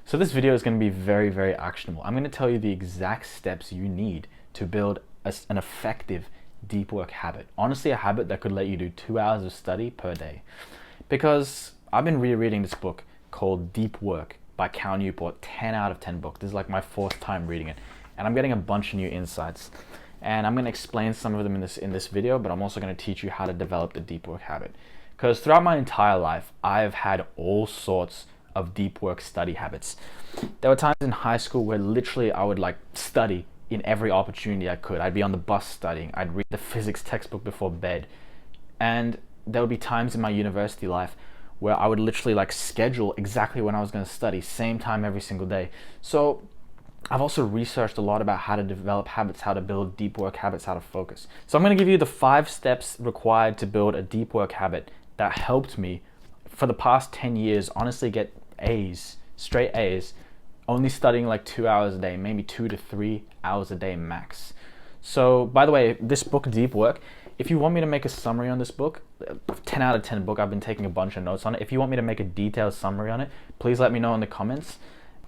So this video is going to be very, very actionable. I'm going to tell you the exact steps you need to build an effective deep work habit. Honestly, a habit that could let you do 2 hours of study per day. Because I've been rereading this book called Deep Work by Cal Newport, 10 out of 10 book. This is like my 4th time reading it. And I'm getting a bunch of new insights. And I'm going to explain some of them in this video, but I'm also going to teach you how to develop the deep work habit. Because throughout my entire life, I've had all sorts of deep work study habits. There were times in high school where literally I would study in every opportunity I could. I'd be on the bus studying. I'd read the physics textbook before bed. And there would be times in my university life where I would literally schedule exactly when I was going to study, same time every single day. So I've also researched a lot about how to develop habits, how to build deep work habits, how to focus. So I'm going to give you the 5 steps required to build a deep work habit that helped me for the past 10 years honestly get A's, straight A's, only studying 2 hours a day, maybe 2 to 3 hours a day max. So by the way, this book, Deep Work, if you want me to make a summary on this book, 10 out of 10 book, I've been taking a bunch of notes on it. If you want me to make a detailed summary on it, please let me know in the comments.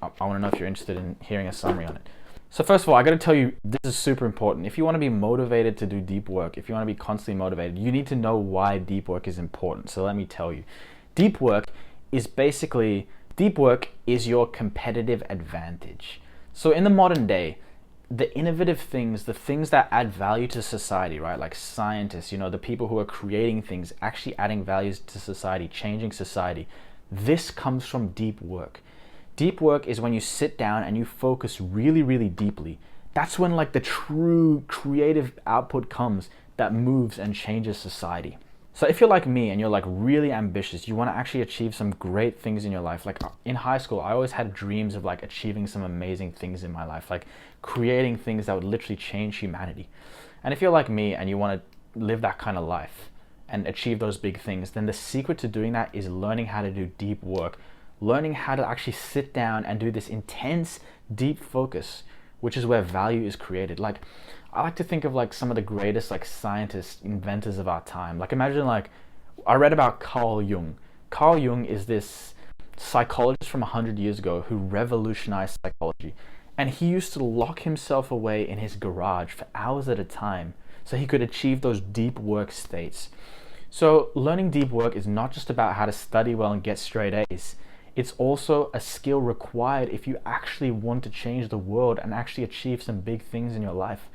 I want to know if you're interested in hearing a summary on it. So first of all, I got to tell you, this is super important. If you want to be motivated to do deep work, if you want to be constantly motivated, you need to know why deep work is important. So let me tell you. Deep work is your competitive advantage. So in the modern day, the innovative things, the things that add value to society, right? Like scientists, the people who are creating things, actually adding values to society, changing society. This comes from deep work. Deep work is when you sit down and you focus really, really deeply. That's when the true creative output comes that moves and changes society. So if you're like me and you're really ambitious, you want to actually achieve some great things in your life. In high school, I always had dreams of achieving some amazing things in my life, creating things that would literally change humanity. And if you're like me and you want to live that kind of life and achieve those big things, then the secret to doing that is learning how to do deep work, learning how to actually sit down and do this intense, deep focus, which is where value is created. I like to think of some of the greatest scientists, inventors of our time. Imagine I read about Carl Jung. Carl Jung is this psychologist from 100 years ago who revolutionized psychology. And he used to lock himself away in his garage for hours at a time so he could achieve those deep work states. So learning deep work is not just about how to study well and get straight A's. It's also a skill required if you actually want to change the world and actually achieve some big things in your life.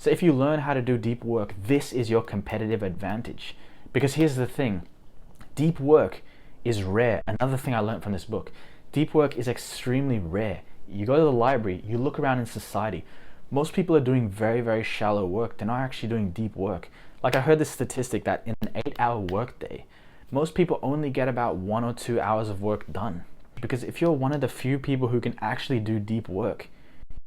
So if you learn how to do deep work, this is your competitive advantage. Because here's the thing, deep work is rare. Another thing I learned from this book, deep work is extremely rare. You go to the library, you look around in society, most people are doing very, very shallow work. They're not actually doing deep work. I heard this statistic that in an 8-hour workday, most people only get about 1 or 2 hours of work done. Because if you're one of the few people who can actually do deep work,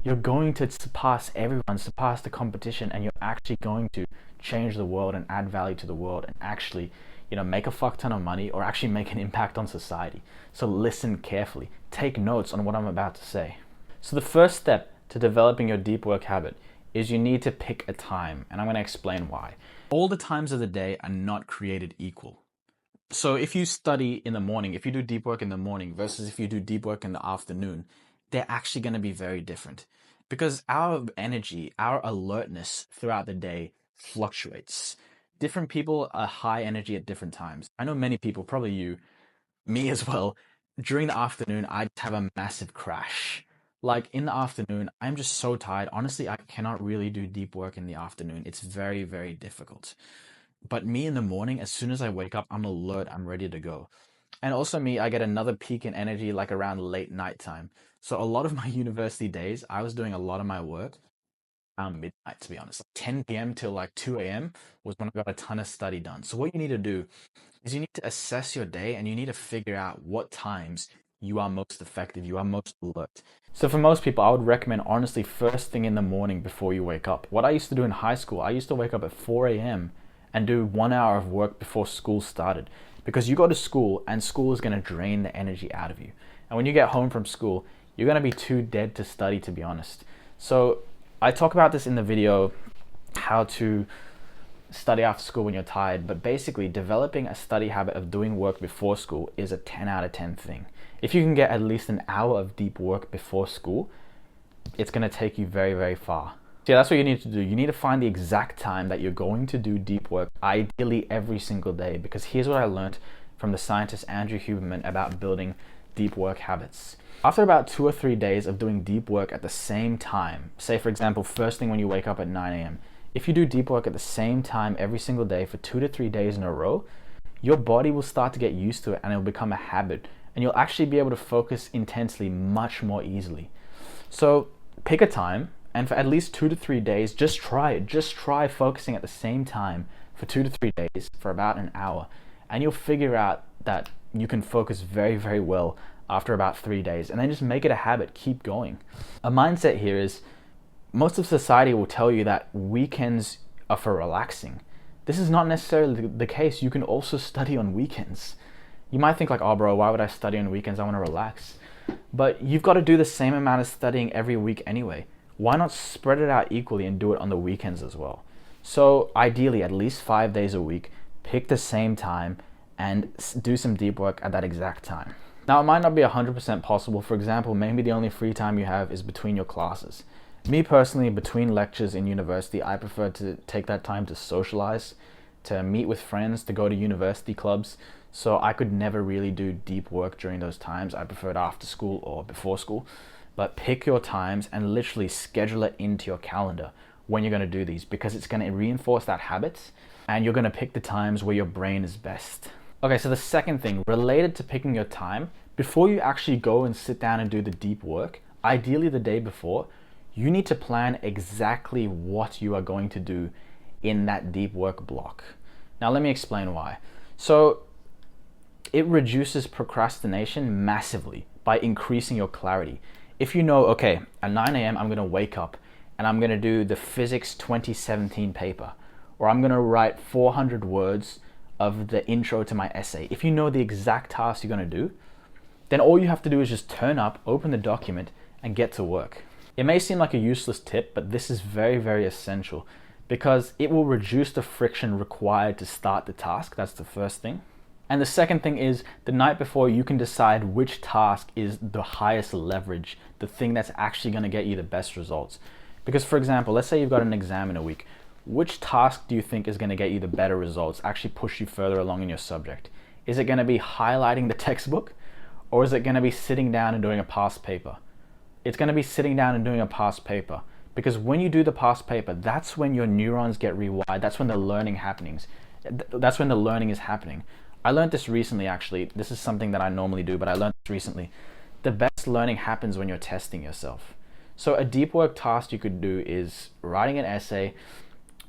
you're going to surpass everyone, surpass the competition, and you're actually going to change the world and add value to the world and actually, make a fuck ton of money or actually make an impact on society. So listen carefully. Take notes on what I'm about to say. So the first step to developing your deep work habit is you need to pick a time, and I'm going to explain why. All the times of the day are not created equal. So if you study in the morning, if you do deep work in the morning versus if you do deep work in the afternoon, they're actually going to be very different because our energy, our alertness throughout the day fluctuates. Different people are high energy at different times. I know many people, probably you, me as well, during the afternoon, I'd have a massive crash. In the afternoon, I'm just so tired. Honestly, I cannot really do deep work in the afternoon. It's very, very difficult. But me in the morning, as soon as I wake up, I'm alert, I'm ready to go. And also me, I get another peak in energy around late night time. So a lot of my university days, I was doing a lot of my work around midnight, to be honest. 10 p.m. till 2 a.m. was when I got a ton of study done. So what you need to do is you need to assess your day and you need to figure out what times you are most effective, you are most alert. So for most people, I would recommend honestly first thing in the morning before you wake up. What I used to do in high school, I used to wake up at 4 a.m. and do 1 hour of work before school started. Because you go to school and school is going to drain the energy out of you. And when you get home from school, you're going to be too dead to study, to be honest. So I talk about this in the video, how to study after school when you're tired, but basically developing a study habit of doing work before school is a 10 out of 10 thing. If you can get at least an hour of deep work before school, it's going to take you very, very far. So yeah, that's what you need to do. You need to find the exact time that you're going to do deep work, ideally every single day, because here's what I learned from the scientist Andrew Huberman about building deep work habits. After about 2 or 3 days of doing deep work at the same time, say for example, first thing when you wake up at 9 a.m., if you do deep work at the same time every single day for 2 to 3 days in a row, your body will start to get used to it and it'll become a habit, and you'll actually be able to focus intensely much more easily. So pick a time, and for at least 2 to 3 days, just try it. Just try focusing at the same time for 2 to 3 days for about an hour, and you'll figure out that you can focus very, very well after about 3 days, and then just make it a habit. Keep going. A mindset here is most of society will tell you that weekends are for relaxing. This is not necessarily the case. You can also study on weekends. You might think like, oh bro, why would I study on weekends? I want to relax. But you've got to do the same amount of studying every week anyway. Why not spread it out equally and do it on the weekends as well? So ideally, at least 5 days a week, pick the same time and do some deep work at that exact time. Now, it might not be 100% possible. For example, maybe the only free time you have is between your classes. Me personally, between lectures in university, I prefer to take that time to socialize, to meet with friends, to go to university clubs. So I could never really do deep work during those times. I prefer it after school or before school. But pick your times and literally schedule it into your calendar when you're going to do these, because it's going to reinforce that habit, and you're going to pick the times where your brain is best. Okay, so the second thing related to picking your time, before you actually go and sit down and do the deep work, ideally the day before, you need to plan exactly what you are going to do in that deep work block. Now let me explain why. So it reduces procrastination massively by increasing your clarity. If you know, okay, at 9 a.m. I'm going to wake up and I'm going to do the physics 2017 paper, or I'm going to write 400 words of the intro to my essay. If you know the exact task you're going to do, then all you have to do is just turn up, open the document, and get to work. It may seem like a useless tip, but this is very, very essential because it will reduce the friction required to start the task. That's the first thing. And the second thing is, the night before, you can decide which task is the highest leverage, the thing that's actually going to get you the best results. Because for example, let's say you've got an exam in a week. Which task do you think is going to get you the better results, actually push you further along in your subject? Is it going to be highlighting the textbook, or is it going to be sitting down and doing a past paper? It's going to be sitting down and doing a past paper, because when you do the past paper, that's when your neurons get rewired. That's when the learning happenings. That's when the learning is happening. I learned this recently, actually. This is something that I normally do, but I learned this recently. The best learning happens when you're testing yourself. So a deep work task you could do is writing an essay,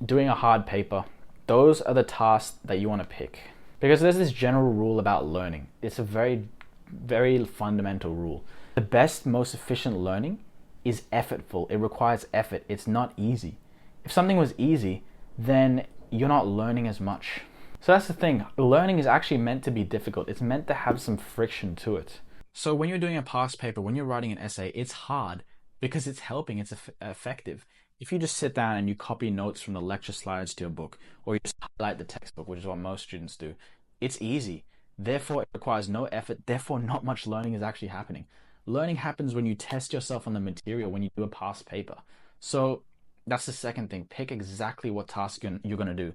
doing a hard paper. Those are the tasks that you want to pick. Because there's this general rule about learning. It's a very, very fundamental rule. The best, most efficient learning is effortful. It requires effort. It's not easy. If something was easy, then you're not learning as much. So that's the thing. Learning is actually meant to be difficult. It's meant to have some friction to it. So when you're doing a past paper, when you're writing an essay, it's hard because it's helping, it's effective. If you just sit down and you copy notes from the lecture slides to your book, or you just highlight the textbook, which is what most students do, it's easy. Therefore, it requires no effort. Therefore, not much learning is actually happening. Learning happens when you test yourself on the material, when you do a past paper. So that's the second thing. Pick exactly what task you're going to do.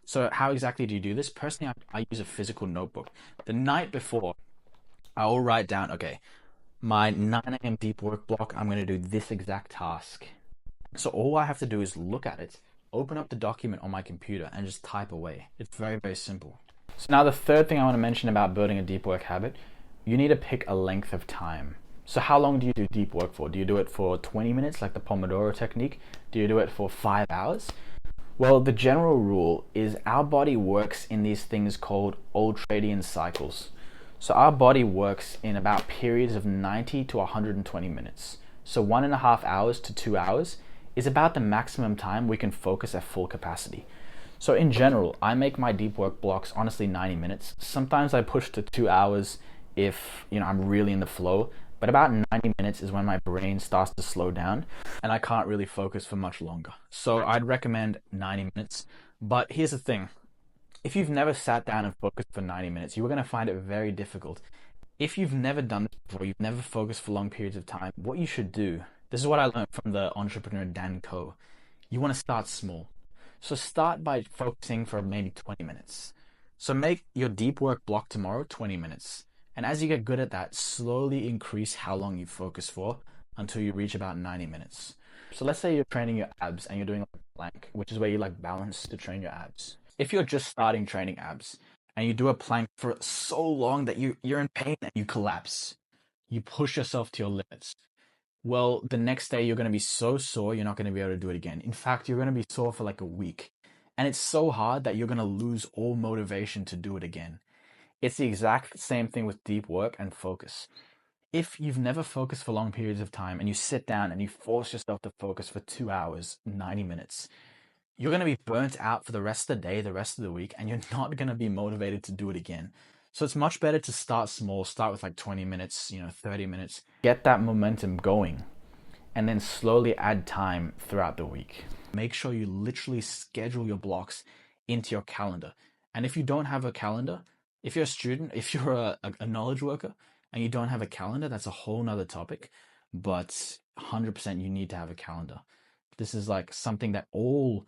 So how exactly do you do this? Personally, I use a physical notebook. The night before, I will write down, okay, my 9 a.m. deep work block, I'm going to do this exact task. So all I have to do is look at it, open up the document on my computer, and just type away. It's very, very simple. So now the third thing I want to mention about building a deep work habit, you need to pick a length of time. So how long do you do deep work for? Do you do it for 20 minutes, like the Pomodoro technique? Do you do it for 5 hours? Well, the general rule is our body works in these things called ultradian cycles. So our body works in about periods of 90 to 120 minutes. So 1.5 hours to 2 hours is about the maximum time we can focus at full capacity. So in general, I make my deep work blocks honestly 90 minutes. Sometimes I push to 2 hours if I'm really in the flow, but about 90 minutes is when my brain starts to slow down and I can't really focus for much longer. So I'd recommend 90 minutes. But here's the thing. If you've never sat down and focused for 90 minutes, you are going to find it very difficult. If you've never done this before, you've never focused for long periods of time, what you should do, this is what I learned from the entrepreneur Dan Coe. You want to start small. So start by focusing for maybe 20 minutes. So make your deep work block tomorrow 20 minutes. And as you get good at that, slowly increase how long you focus for until you reach about 90 minutes. So let's say you're training your abs and you're doing like a plank, which is where you like balance to train your abs. If you're just starting training abs and you do a plank for so long that you're in pain and you collapse, you push yourself to your limits. Well, the next day you're going to be so sore, you're not going to be able to do it again. In fact, you're going to be sore for like a week. And it's so hard that you're going to lose all motivation to do it again. It's the exact same thing with deep work and focus. If you've never focused for long periods of time and you sit down and you force yourself to focus for 2 hours, 90 minutes, you're going to be burnt out for the rest of the day, the rest of the week, and you're not going to be motivated to do it again. So it's much better to start small, start with like 20 minutes, 30 minutes, get that momentum going, and then slowly add time throughout the week. Make sure you literally schedule your blocks into your calendar. And if you don't have a calendar, if you're a student, if you're a knowledge worker and you don't have a calendar, that's a whole nother topic. But 100% you need to have a calendar. This is like something that all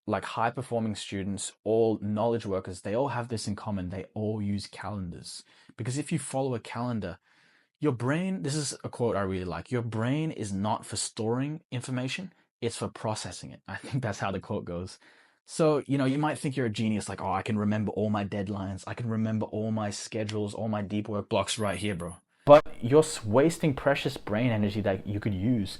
like high performing students, all knowledge workers, they all have this in common. They all use calendars. Because if you follow a calendar, your brain, this is a quote I really like, your brain is not for storing information, it's for processing it. I think that's how the quote goes. So, you might think you're a genius, like, oh, I can remember all my deadlines, I can remember all my schedules, all my deep work blocks right here, bro. But you're wasting precious brain energy that you could use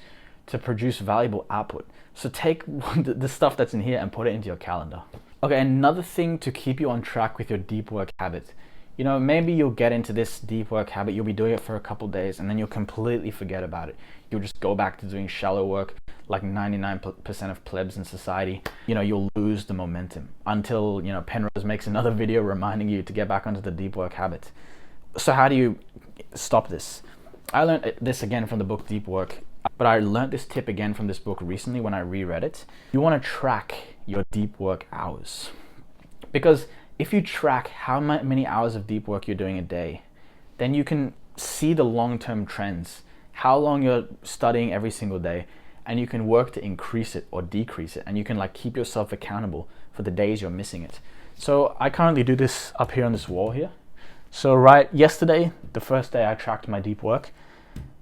to produce valuable output. So take the stuff that's in here and put it into your calendar. Okay, another thing to keep you on track with your deep work habit. Maybe you'll get into this deep work habit, you'll be doing it for a couple days, and then you'll completely forget about it. You'll just go back to doing shallow work like 99% of plebs in society. You'll lose the momentum until, Penrose makes another video reminding you to get back onto the deep work habit. So how do you stop this? I learned this again from the book Deep Work, but I learned this tip again from this book recently when I reread it. You want to track your deep work hours. Because if you track how many hours of deep work you're doing a day, then you can see the long-term trends, how long you're studying every single day, and you can work to increase it or decrease it, and you can like keep yourself accountable for the days you're missing it. So I currently do this up here on this wall here. So yesterday, the first day I tracked my deep work,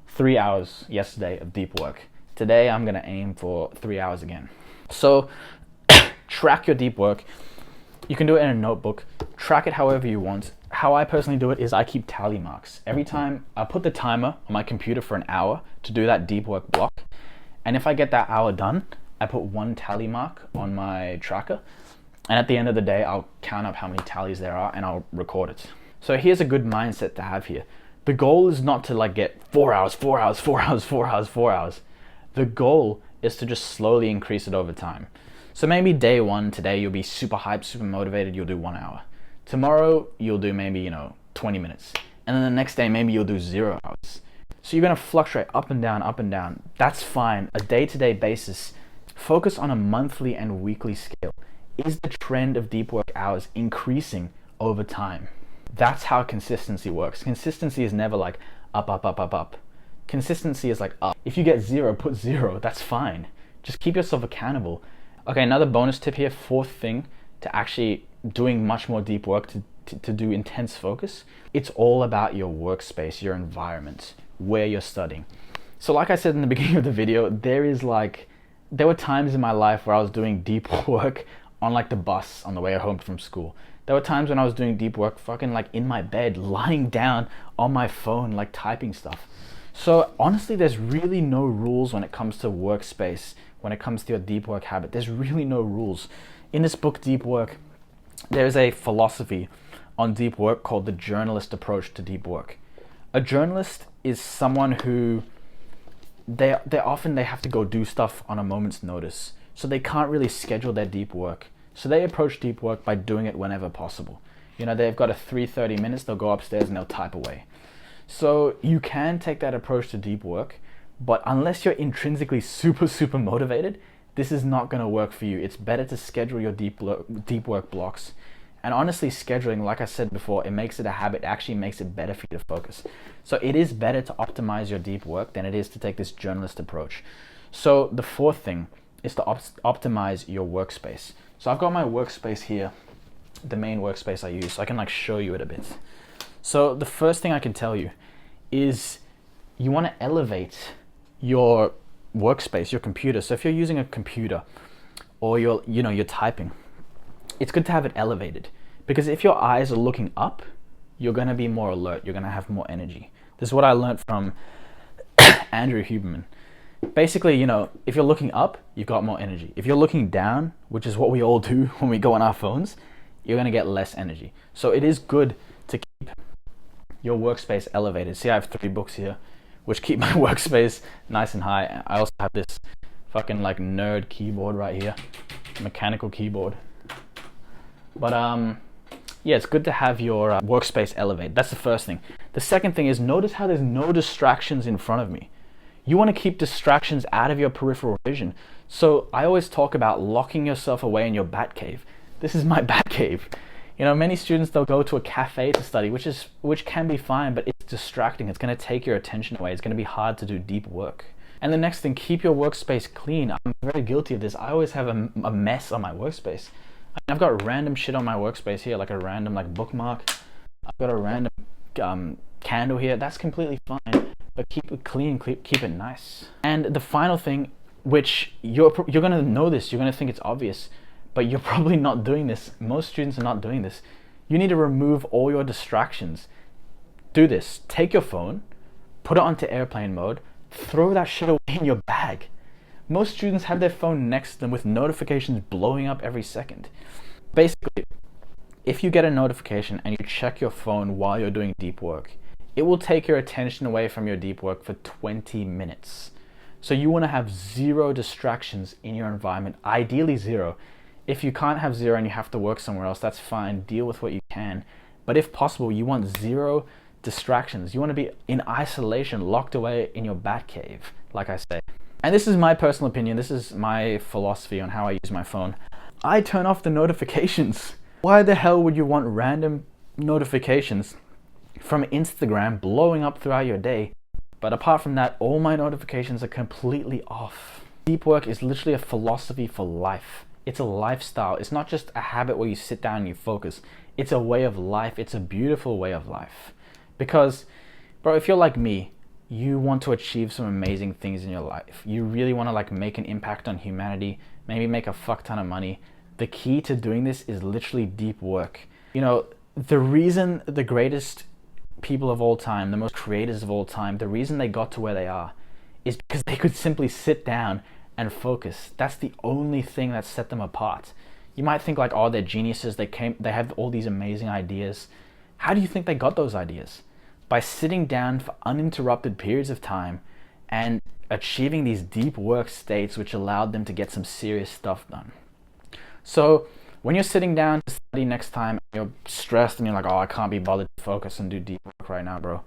3 hours yesterday of deep work. Today I'm gonna aim for 3 hours again. So track your deep work. You can do it in a notebook, track it however you want. How I personally do it is I keep tally marks. Every time I put the timer on my computer for an hour to do that deep work block. And if I get that hour done, I put 1 tally mark on my tracker. And at the end of the day, I'll count up how many tallies there are and I'll record it. So here's a good mindset to have here. The goal is not to like get 4 hours, 4 hours, 4 hours, 4 hours, 4 hours. The goal is to just slowly increase it over time. So maybe day one, today you'll be super hyped, super motivated, you'll do 1 hour. Tomorrow you'll do maybe, 20 minutes. And then the next day maybe you'll do 0 hours. So you're gonna fluctuate up and down, up and down. That's fine. A day-to-day basis. Focus on a monthly and weekly scale. Is the trend of deep work hours increasing over time? That's how consistency works. Consistency is never like up, up, up, up, up. Consistency is like up. If you get 0, put 0. That's fine. Just keep yourself accountable. Okay, another bonus tip here, 4th thing to actually doing much more deep work, to do intense focus. It's all about your workspace, your environment, where you're studying. So like I said in the beginning of the video, there were times in my life where I was doing deep work on like the bus on the way home from school. There were times when I was doing deep work fucking like in my bed, lying down on my phone, like typing stuff. So honestly, there's really no rules when it comes to workspace, when it comes to your deep work habit. There's really no rules. In this book, Deep Work, there's a philosophy on deep work called the journalist approach to deep work. A journalist is someone who they have to go do stuff on a moment's notice. So they can't really schedule their deep work. So they approach deep work by doing it whenever possible. They've got a 30 minutes, they'll go upstairs and they'll type away. So you can take that approach to deep work, but unless you're intrinsically super, super motivated, this is not gonna work for you. It's better to schedule your deep work blocks And honestly, scheduling, like I said before, it makes it a habit, actually makes it better for you to focus. So it is better to optimize your deep work than it is to take this journalist approach. So the fourth thing is to optimize your workspace. So I've got my workspace here, the main workspace I use, so I can like show you it a bit. So the first thing I can tell you is you want to elevate your workspace, your computer. So if you're using a computer or you're typing, it's good to have it elevated, because if your eyes are looking up, you're going to be more alert, you're going to have more energy. This is what I learned from Andrew Huberman. Basically, if you're looking up, you've got more energy. If you're looking down, which is what we all do when we go on our phones, you're going to get less energy. So it is good to keep your workspace elevated. See, I have 3 books here, which keep my workspace nice and high. I also have this fucking like nerd keyboard right here, mechanical keyboard. But yeah, it's good to have your workspace elevated. That's the first thing. The second thing is, notice how there's no distractions in front of me. You want to keep distractions out of your peripheral vision. So I always talk about locking yourself away in your bat cave. This is my bat cave. Many students, they'll go to a cafe to study, which can be fine, but it's distracting. It's going to take your attention away. It's going to be hard to do deep work. And the next thing, keep your workspace clean. I'm very guilty of this. I always have a mess on my workspace. I've got random shit on my workspace here, like a random bookmark. I've got a random candle here. That's completely fine, but keep it clean, keep it nice. And the final thing, which you're gonna know this, you're gonna think it's obvious, but you're probably not doing this. Most students are not doing this. You need to remove all your distractions. Do this. Take your phone, put it onto airplane mode, throw that shit away in your bag. Most students have their phone next to them with notifications blowing up every second. Basically, if you get a notification and you check your phone while you're doing deep work, it will take your attention away from your deep work for 20 minutes. So you want to have 0 distractions in your environment, ideally 0. If you can't have 0 and you have to work somewhere else, that's fine, deal with what you can. But if possible, you want 0 distractions. You want to be in isolation, locked away in your bat cave, like I say. And this is my personal opinion, this is my philosophy on how I use my phone. I turn off the notifications. Why the hell would you want random notifications from Instagram blowing up throughout your day? But apart from that, all my notifications are completely off. Deep work is literally a philosophy for life. It's a lifestyle. It's not just a habit where you sit down and you focus. It's a way of life. It's a beautiful way of life. Because, bro, if you're like me, you want to achieve some amazing things in your life. You really want to make an impact on humanity, maybe make a fuck ton of money. The key to doing this is literally deep work. The reason the greatest people of all time, the most creators of all time, the reason they got to where they are is because they could simply sit down and focus. That's the only thing that set them apart. You might think oh, they're geniuses, they have all these amazing ideas. How do you think they got those ideas? By sitting down for uninterrupted periods of time and achieving these deep work states, which allowed them to get some serious stuff done. So when you're sitting down to study next time, you're stressed and you're oh, I can't be bothered to focus and do deep work right now, bro.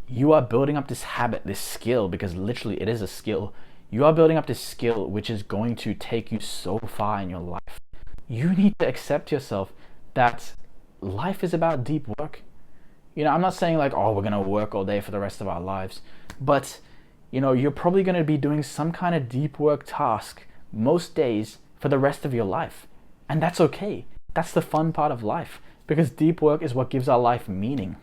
You are building up this habit, this skill, because literally it is a skill. You are building up this skill which is going to take you so far in your life. You need to accept yourself that life is about deep work. I'm not saying oh, we're going to work all day for the rest of our lives, but you're probably going to be doing some kind of deep work task most days for the rest of your life. And that's okay. That's the fun part of life, because deep work is what gives our life meaning.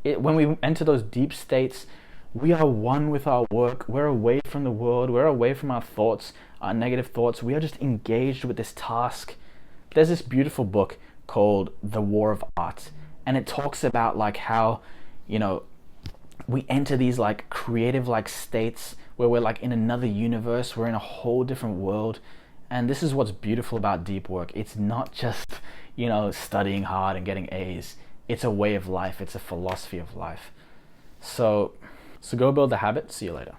When we enter those deep states, we are one with our work. We're away from the world. We're away from our thoughts, our negative thoughts. We are just engaged with this task. There's this beautiful book called The War of Art. And it talks about how, we enter these creative states where we're in another universe. We're in a whole different world. And this is what's beautiful about deep work. It's not just, studying hard and getting A's. It's a way of life. It's a philosophy of life. So go build the habit. See you later.